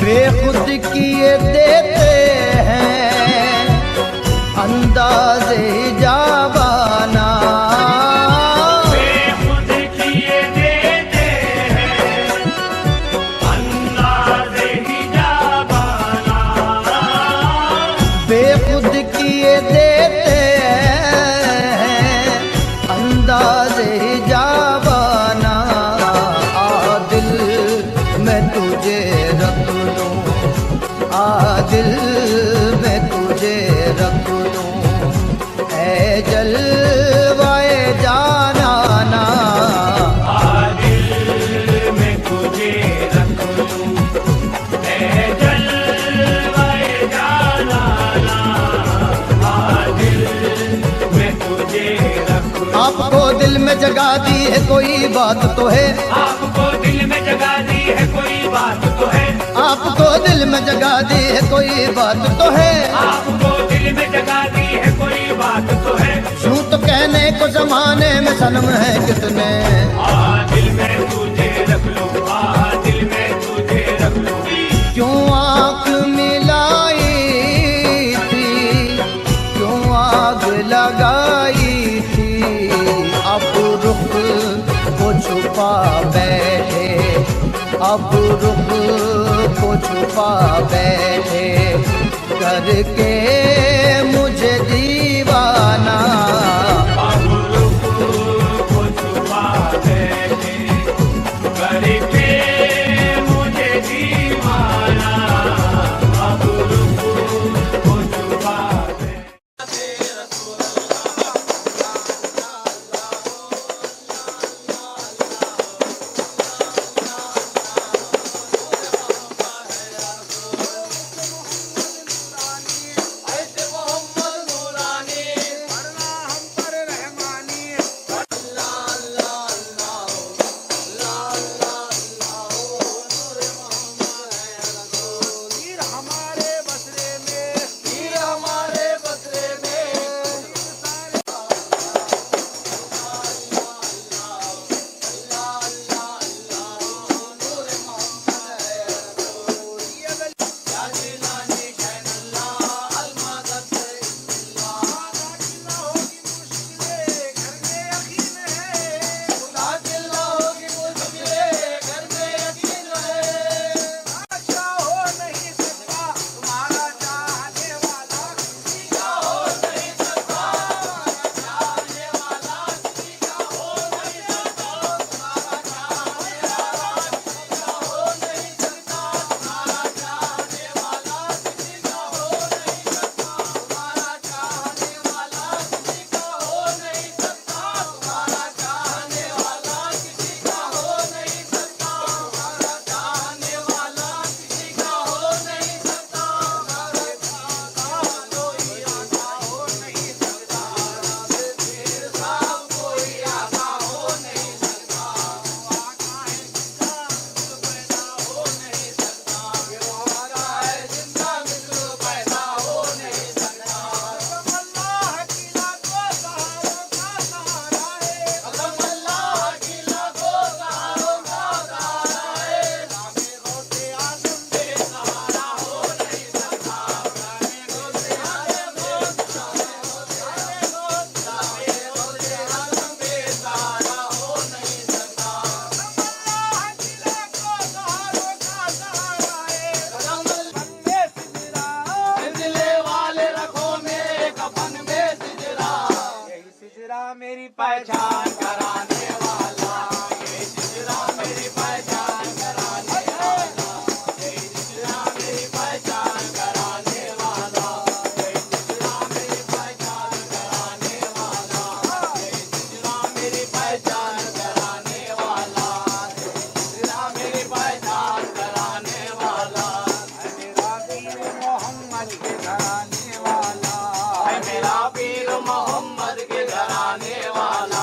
بے خود کیے دیتے ہیں انداز جابانا، بے خود کیے دیتے ہیں انداز جابانا، بے خود کیے دیتے ہیں انداز جابانا، عادل میں تجھے رکھ لوں، عادل میں تجھے رکھ لوں، اے جلوائے جانانا، عادل میں تجھے رکھ لوں، اے جلوائے جانانا، عادل میں تجھے رکھ لوں۔ آپ کو دل میں جگا دی ہے کوئی بات تو ہے، آپ کو دل میں جگا دی ہے کوئی بات تو ہے، آپ کو دل میں جگا دی ہے کوئی بات تو ہے، آپ کو دل میں جگا دی ہے کوئی بات تو ہے، یوں تو کہنے کو زمانے میں صنم ہے کتنے، دل میں تجھے رکھ لوں، دل میں تجھے رکھ لوں۔ کیوں آنکھ ملائی تھی، کیوں آگ لگائی تھی، اب رخ کو چھپا بیٹھے، اب رخ کو چھپا بیٹھے، کر کے مجھے دیوانہ، اب رخ کو چھپا بیٹھے، کر کے مجھے دیوانہ، اب رخ کو چھپا بیٹھے۔ میری پہچان کرانے والا، یہ سجرا میری پہچان کرانے والا، یہ سجرا میری پہچان کرانے والا، یہ سجرا میری پہچان کرانے والا، یہ سجرا میری پہچان کرانے والا، یہ سجرا میری پہچان کرانے والا، ہے میرا پیر محمد کے گھرانے والا، ہے میرا پیر محمد کے گھرانے والا۔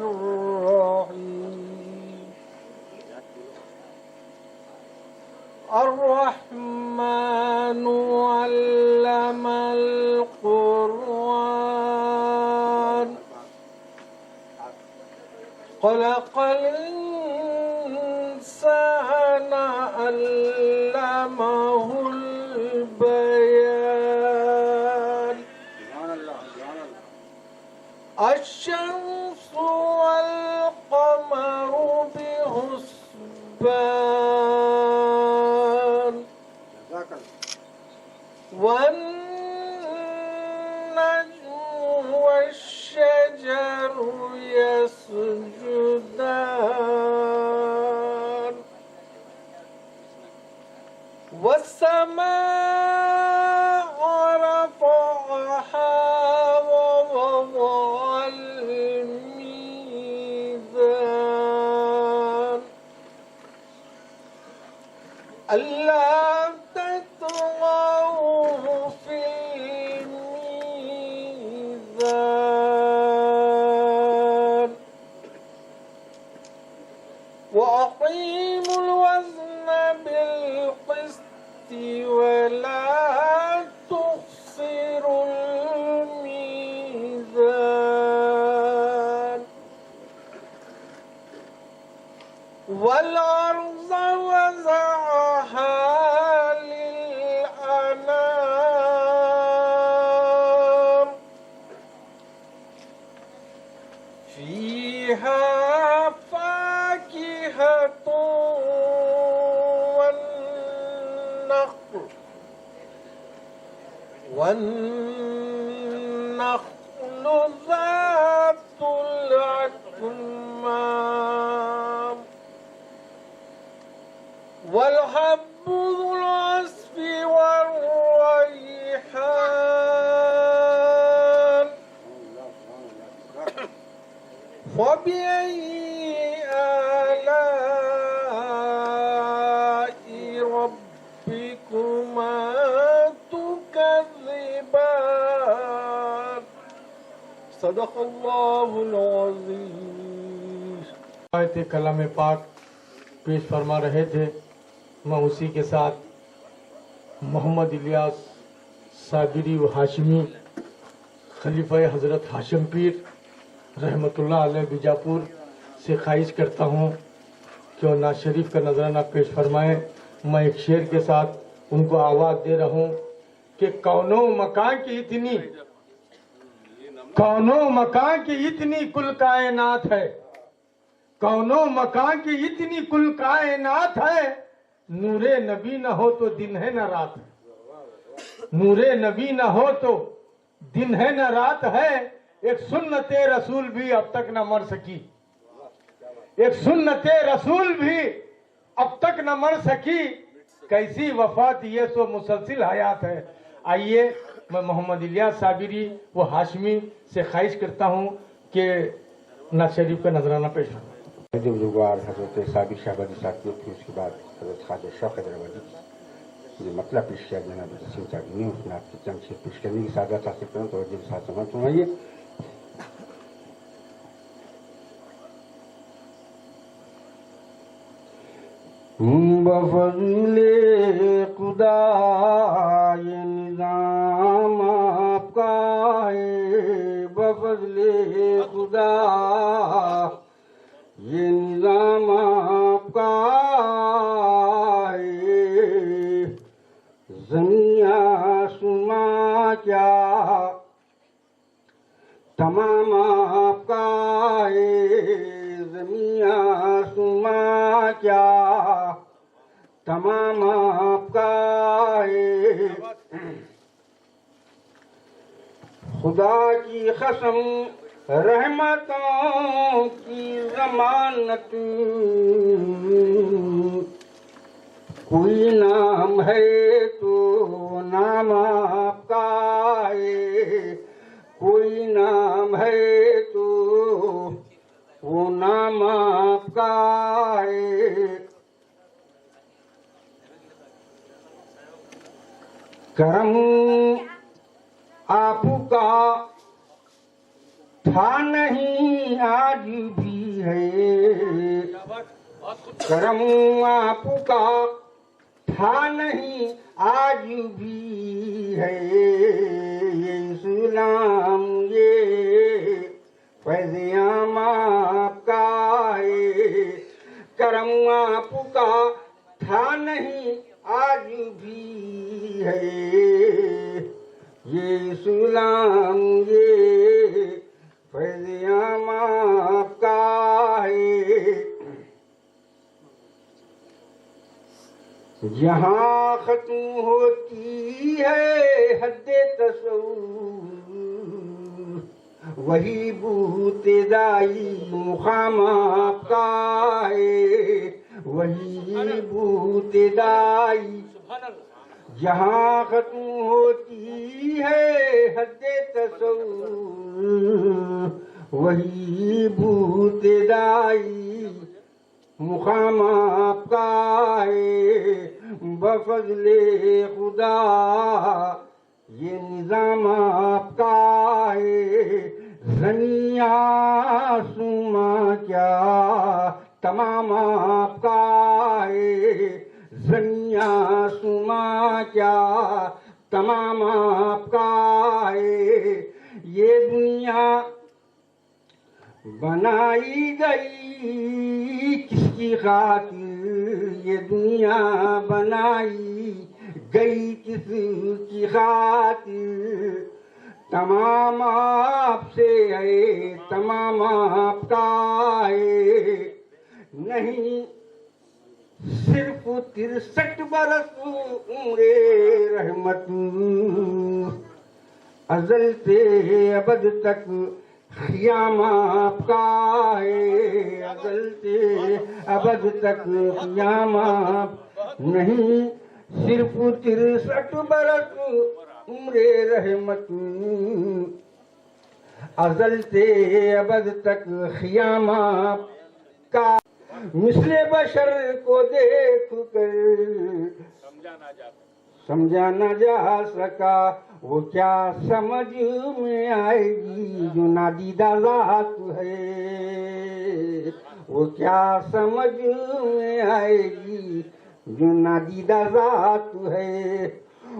الرحيم الرحمن علم القرآن خلق الإنسان علمه البيان الشمس والقمر بحسبان والنجم والشجر يسجدان والسماء رفعها ووضع الميزان ألا تطغوا في الميزان وأقيموا الوزن بالقسط ولا تخسروا الميزان والأرض وضعها للأنام فيها فاكهة والنخل ذات الأكمام والحب ذو العصف والريحان فبأي آلاء ربكما تكذبان صدق اللہ العظیم. آیت کلام پاک پیش فرما رہے تھے. میں اسی کے ساتھ محمد الیاس صابری و ہاشمی خلیفہ حضرت ہاشم پیر رحمۃ اللہ علیہ بیجاپور سے خواہش کرتا ہوں کہ وہ نعت شریف کا نذرانہ پیش فرمائیں. میں ایک شعر کے ساتھ ان کو آواز دے رہا ہوں کہ کونوں مکان کی اتنی کل کائنات ہے، کونوں مکان کی اتنی کل کائنات ہے، نور نبی نہ ہو تو دن ہے نہ رات ہے، نور نبی نہ ہو تو دن ہے نہ رات ہے. ایک سنت رسول بھی اب تک نہ مر سکی، ایک سنت رسول بھی اب تک نہ مر سکی، کیسی وفات یہ سو مسلسل حیات ہے. آئیے میں محمد الیاس صابری و ہاشمی سے خواہش کرتا ہوں کہ نعت شریف کا نذرانہ پیش کریں. بزرگوار حضرت صابر شہبازی صاحب کی اس کے بعد حضرت خواجہ شوق حیدرآبادی یہ مطلب پیش کیا جناب وسیم صاحب نے اس نعت کی چند شعر پیش کرنے کی سعادت حاصل کروں. توجہ کے ساتھ سماعت فرمائیے. بفضل خدا یہ نظام آپ کا ہے، بفضل خدا یہ نظام آپ کا ہے، زمین آسماں کیا تمام آپ کا ہے، زمین آسماں کیا تمام آپ کا ہے. خدا کی قسم رحمتوں کی ضمانت کوئی نام ہے تو نام آپ کا ہے، کوئی نام ہے تو وہ نام آپ کا ہے. کرم آپ کا تھا نہیں آج بھی ہے، کرم آپ کا تھا نہیں آج بھی ہے، یہ اسلام یہ فیض عام آپ کا ہے، کرم آپ کا تھا نہیں آج بھی ہے، یہ اسلام یہ فیض عام آپ کا ہے، جہاں ختم ہوتی ہے حد تصور، وہی ابتدائی مقام آپ کا ہے، وہی ابتدائی، جہاں ختم ہوتی ہے حد تصور، وہی ابتدائی مقام آپ کا ہے، بفضل خدا یہ نظام آپ کا ہے، زمین آسماں کیا تمام آپ کا ہے، زمین آسماں کیا تمام آپ کا ہے، یہ دنیا بنائی گئی کس کی خاطر، یہ دنیا بنائی گئی کس کی خاطر، تمام آپ سے ہے تمام آپ کا ہے، نہیں صرف 63 برس عمر رحمت، ازل سے ابد تک قیام آپ کا ہے، ازل سے ابد تک قیام آپ، نہیں صرف 63 برس عمر رحمت، ازل سے ابد تک قیام آپ کا، مثل بشر کو دیکھ کر سمجھا نہ جا سکا، وہ کیا سمجھ میں آئے گی جو نادیدہ ذات ہے، وہ کیا سمجھ میں آئے گی جو نادیدہ ذات ہے،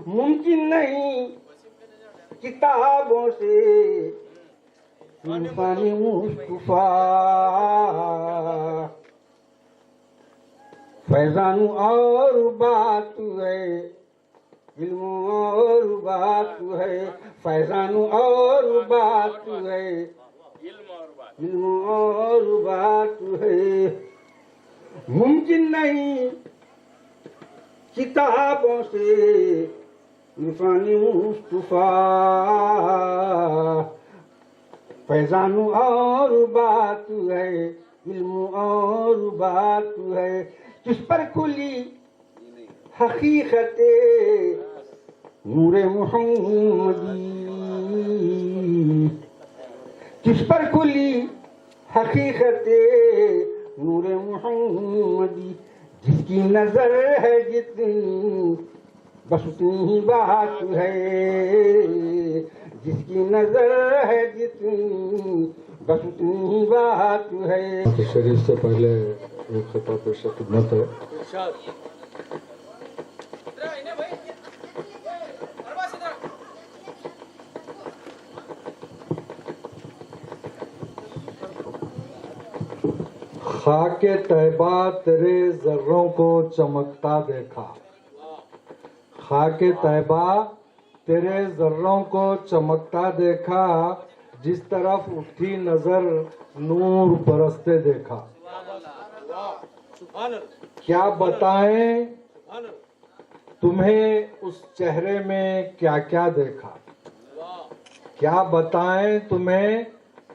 ممکن نہیں کتابوں سے عرفان مصطفیٰ، فیضان اور بات ہے، علم اور بات ہے، فیضان اور بات ہے، علم اور بات ہے، ممکن نہیں کتابوں سے عرفان مصطفیٰ، فیضان اور بات ہے، علم اور بات ہے، جس پر کھلی حقیقت نور محمدی، جس پر کھلی حقیقت نور محمدی، جس کی نظر ہے جتنی بس اتنی ہی بات ہے، جس کی نظر ہے جتنی بس اتنی ہی بات ہے۔ شریف سے پہلے ایک خطاب پیش خدمت ہے۔ خاک طیبہ تیرے ذروں کو چمکتا دیکھا، خاک طیبہ تیرے ذروں کو چمکتا دیکھا، جس طرف اٹھی نظر نور برستے دیکھا، کیا بتائیں تمہیں اس چہرے میں کیا کیا دیکھا، کیا بتائیں تمہیں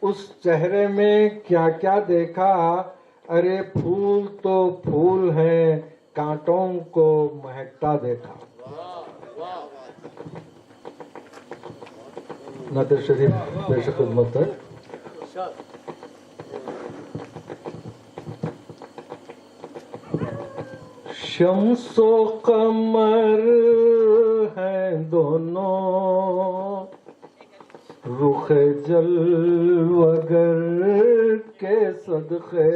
اس چہرے میں کیا کیا دیکھا، ارے پھول تو پھول ہیں کانٹوں کو مہکتا دیکھا۔ نعت شریف پیش خدمت ہے۔ شمس و قمر ہیں دونوں، رخ جلوگر کے صدقے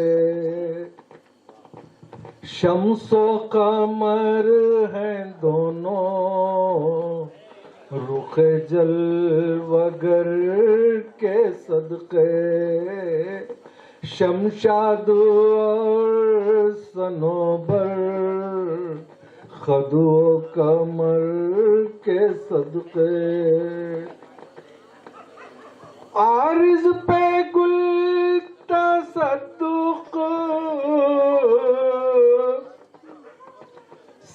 شمس و قمر ہیں دونوں رخ جلوگر کے صدقے شمشاد اور صنوبر خد و کمر کے صدقے عارض پہ گل تصدق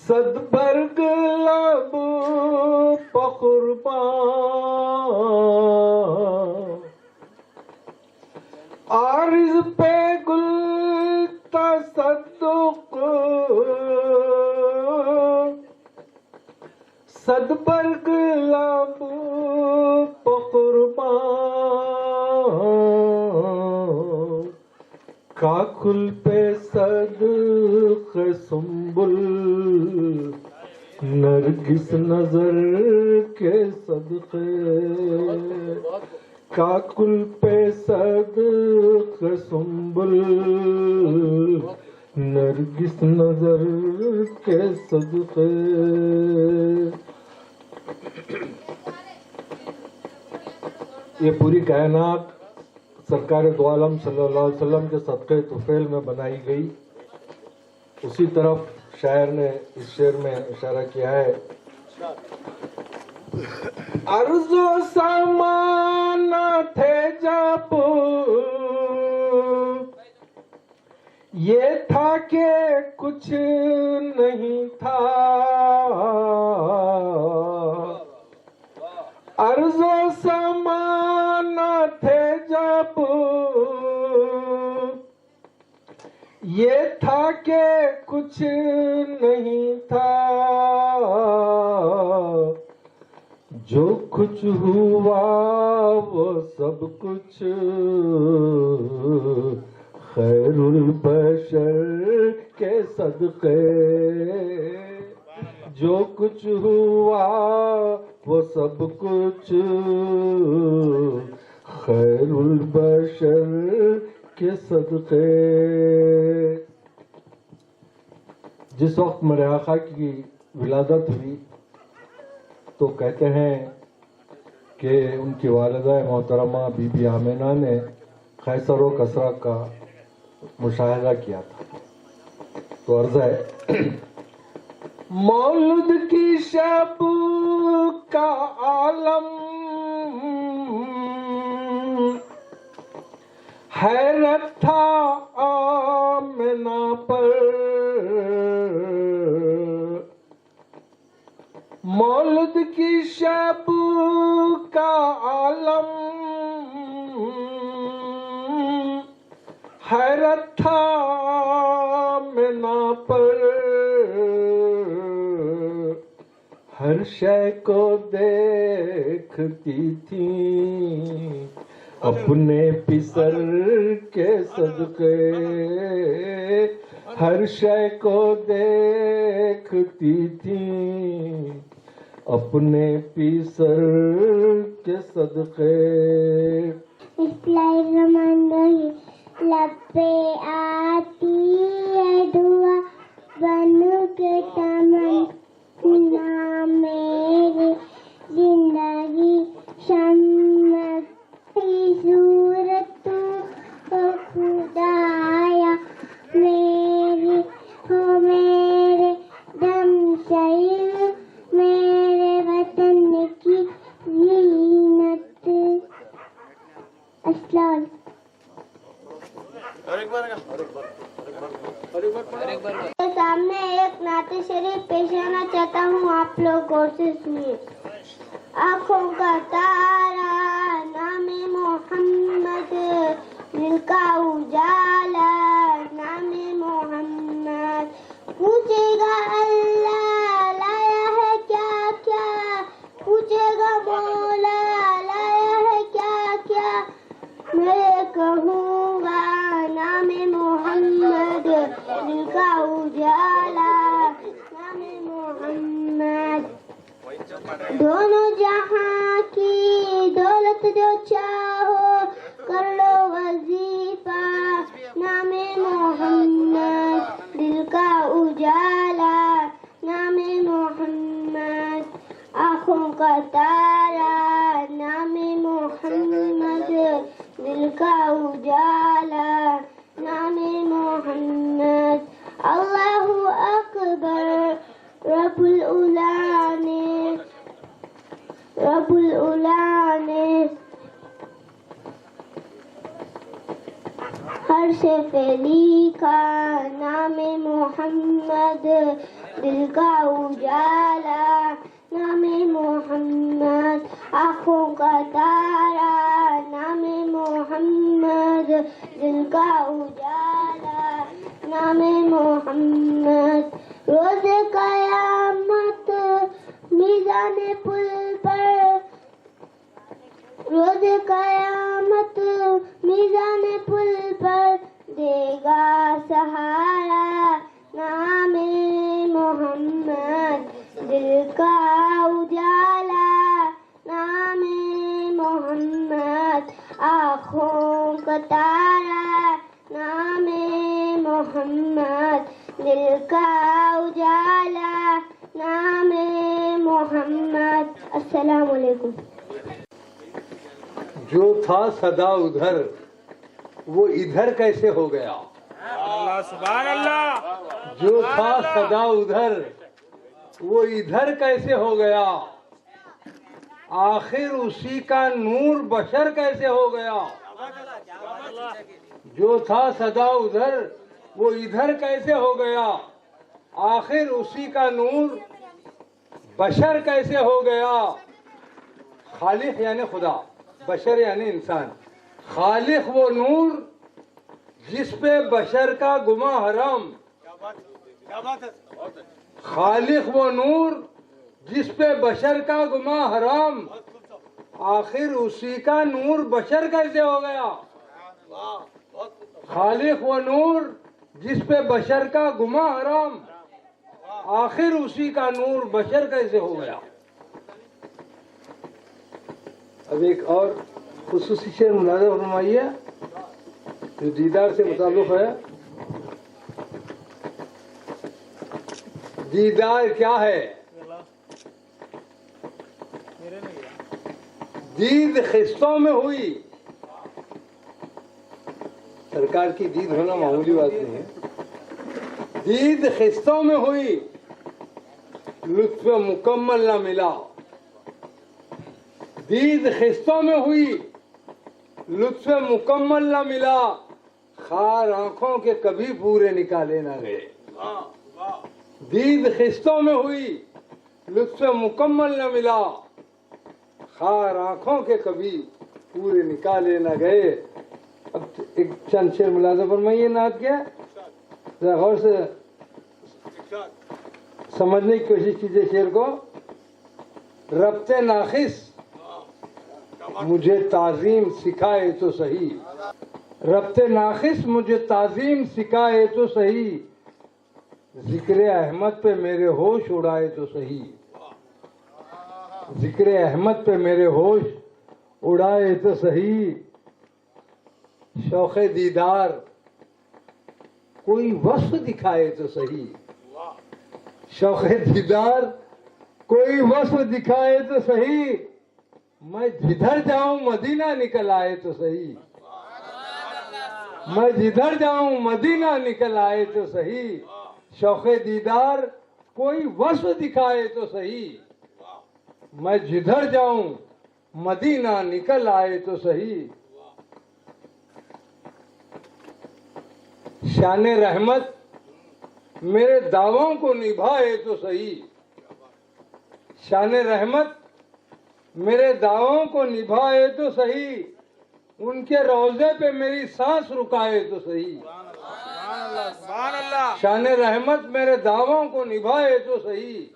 صد برگ لب پقربان عارض پہ گل تصدق صد برگ لب پقربان کاکل پہ صدق سنبل نرگس نظر کے صدقے کاکل پہ صدق سنبل نرگس نظر کے صدقے یہ پوری کائنات سرکار دو عالم صلی اللہ علیہ وسلم کے صدقے طفیل میں بنائی گئی. اسی طرف شاعر نے اس شعر میں اشارہ کیا ہے عرض و سامان تھے جب یہ تھا کہ کچھ نہیں تھا عرض و سامان تھے جب یہ تھا کہ کچھ نہیں تھا جو کچھ ہوا وہ سب کچھ خیر البشر کے صدقے جو کچھ ہوا وہ سب کچھ خیر البشر کے صدقے. جس وقت میرے آقا کی ولادت ہوئی تو کہتے ہیں کہ ان کی والدہ محترمہ بی بی آمینہ نے قیصر و کسریٰ کا مشاہدہ کیا تھا. تو عرض ہے مولد کی شب کا عالم حیرت تھا آمنہ پر مولد کی شب کا عالم حیرت تھا آمنہ پر ہر شے کو دیکھتی تھی اپنے پسر کے صدقے ہر شے کو دیکھتی تھی اپنے پسر کے صدقے. لب پہ آتی ہے دعا بن کے تمنا میری زندگی شمع کی صورت ہو خدایا میری ہو میرے دم شہید میرے وطن کی زینت. السلام سامنے ایک نعت شریف پیش کرنا چاہتا ہوں آپ لوگ غور سے سنیے. آنکھوں کا تارا نام محمد دل کا اجالا نام محمد پوچھے گا اللہ لایا ہے کیا کیا پوچھے گا مولا لایا ہے کیا کیا میں کہوں گا نام محمد دل کا اجالا نام محمد. دونوں جہاں کی دولت جو کا تارا نام محمد دل کا اجالا نام محمد اللہ اکبر رب العلا نے ہر سے پہلی کا نام محمد دل کا اجالا نام محمد آنکھوں کا تارا نام محمد دل کا اجالا نام محمد روز قیامت میزان پل پر روز قیامت میزان پل پر دے گا سہارا نام محمد دل کا اجالا نام محمد آنکھوں کا تارا نام محمد دل کا اجالا نام محمد السلام علیکم جو تھا سدا ادھر وہ ادھر کیسے ہو گیا سبحان اللہ جو تھا سدا ادھر وہ ادھر کیسے ہو گیا آخر اسی کا نور بشر کیسے ہو گیا جو تھا سدا ادھر وہ ادھر کیسے ہو گیا آخر اسی کا نور بشر کیسے ہو گیا خالق یعنی خدا بشر یعنی انسان خالق وہ نور جس پہ بشر کا گماں حرام خالق وہ نور جس پہ بشر کا گماں حرام آخر اسی کا نور بشر کیسے ہو گیا خالق وہ نور جس پہ بشر کا گماں حرام آخر اسی کا نور بشر کیسے ہو گیا اب ایک اور خصوصی شعر ملاحظہ فرمائیے جو دیدار سے متعلق ہے دیدار کیا ہے دید خستوں میں ہوئی سرکار کی دید ہونا معمولی بات نہیں ہے دید خستوں میں ہوئی لطف مکمل نہ ملا دید خستوں میں ہوئی لطف مکمل نہ ملا خار آنکھوں کے کبھی پورے نکالے نہ گئے دید خستوں میں ہوئی لطف مکمل نہ ملا خار آنکھوں کے کبھی پورے نکالے نہ گئے اب ایک چند شعر ملاحظہ فرمائیے نعت کیا ذرا غور سے سمجھنے کی کوشش کیجیے شعر کو ربط ناخص مجھے تعظیم سکھائے تو صحیح ربط ناخص مجھے تعظیم سکھائے تو صحیح ذکر احمد پہ میرے ہوش اڑائے تو صحیح ذکر احمد پہ میرے ہوش اڑائے تو صحیح شوق دیدار کوئی وصف دکھائے تو صحیح شوق دیدار کوئی وصف دکھائے تو صحیح میں جدھر جاؤں مدینہ نکل آئے تو صحیح میں جدھر جاؤں مدینہ نکل آئے تو صحیح شوق دیدار کوئی وصف دکھائے تو صحیح میں جدھر جاؤں مدینہ نکل آئے تو صحیح شان رحمت میرے دعووں کو نبھائے تو صحیح شان رحمت میرے دعووں کو نبھائے تو صحیح ان کے روضے پہ میری سانس رکائے تو صحیح شان رحمت میرے دعووں کو نبھائے تو صحیح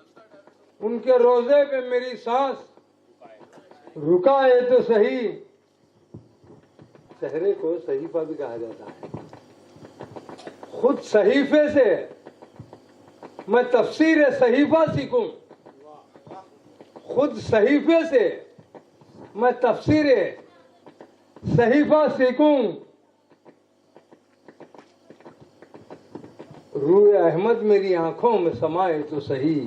ان کے روضے پہ میری سانس رکائے تو صحیح چہرے کو صحیفہ بھی کہا جاتا ہے خود صحیفے سے میں تفسیر صحیفہ سیکھوں خود صحیفے سے میں تفسیر صحیفہ سیکھوں روح احمد میری آنکھوں میں سمائے تو صحیح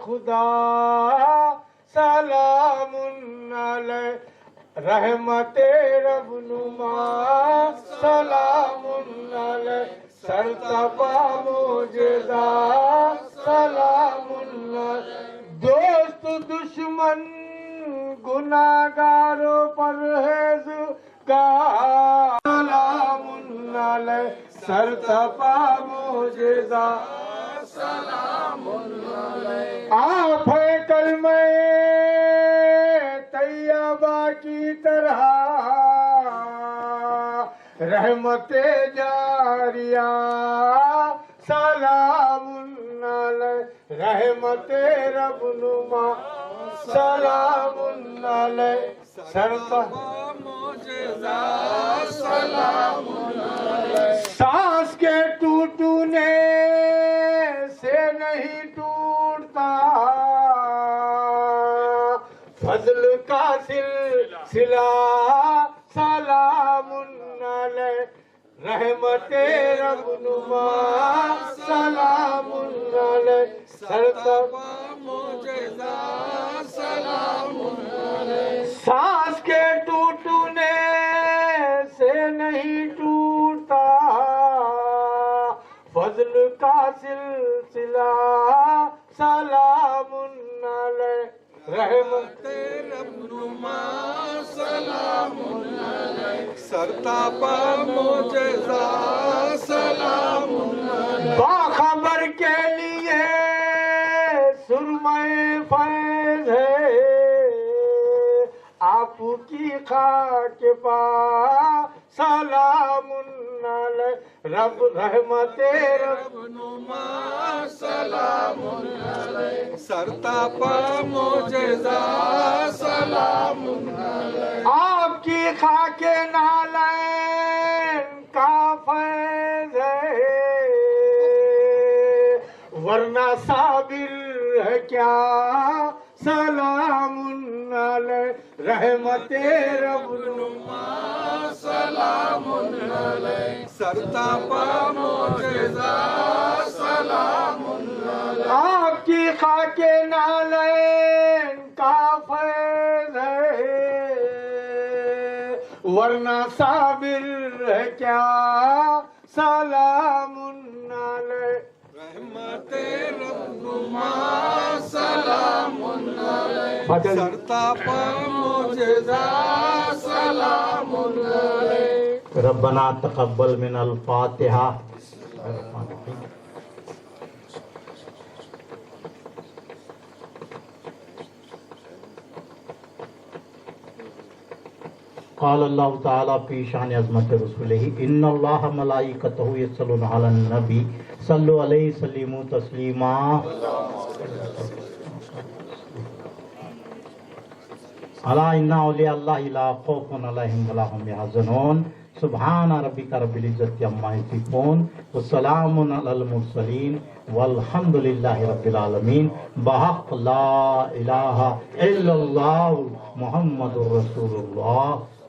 خدا سلام علیہ رحمت رب نما سلام علیہ سرتبا موجزہ سلام علیہ دوست دشمن گناہگاروں پرہیزگار سلام علیہ سرتبا موجزہ سلام علیہ آپ ہیں کلمہ طیبہ کی طرح رحمت جاریہ سلام علیہ رحمت رب نما سلام علیہ سرتبا موجزہ سلام علیہ سانس کے ٹوٹنے سے نہیں ٹوٹتا فضل کا سلسلہ سلام علیہ رحمت رب نما سلام علیہ سرتبا موجزہ سلام علیہ سانس کے ٹوٹنے سے نہیں ٹوٹتا فضل کا سلسلہ سلام علیہ رحمت رب نما سلام علیہ سرتبا موجزہ سلام علیہ باخبر کے لیے سرمۂ فیض ہے آپ کی خاک پا سلام علیہ رب رحمت رب نما سلام علیہ سرتبا موجزہ سلام علیہ آپ کی خاک نالین کا فیض ہے ورنہ صابر ہے کیا سلام علیہ رحمت رب نما سلام علیہ سرتبا موجزہ سلام علیہ آپ کی خاک نالین کا فیض ہے ورنہ صابر ہے کیا سلام علیہ رحمت رب نما سلام علیہ سرتبا موجزہ سلام علیہ ربنا تقبل من الفاتحہ قال اللہ تعالیٰ فی شان عظمت رسولہ ان اللہ ملائکتہ یصلون علی النبی صلو علیہ وسلموا تسلیما الا ان اولیاء اللہ لا خوف علیہم ولا هم یحزنون سبحان ربک رب العزت عما یصفون والسلام علی المرسلین والحمد للہ رب العالمین بحق لا الہ الا اللہ محمد رسول اللہ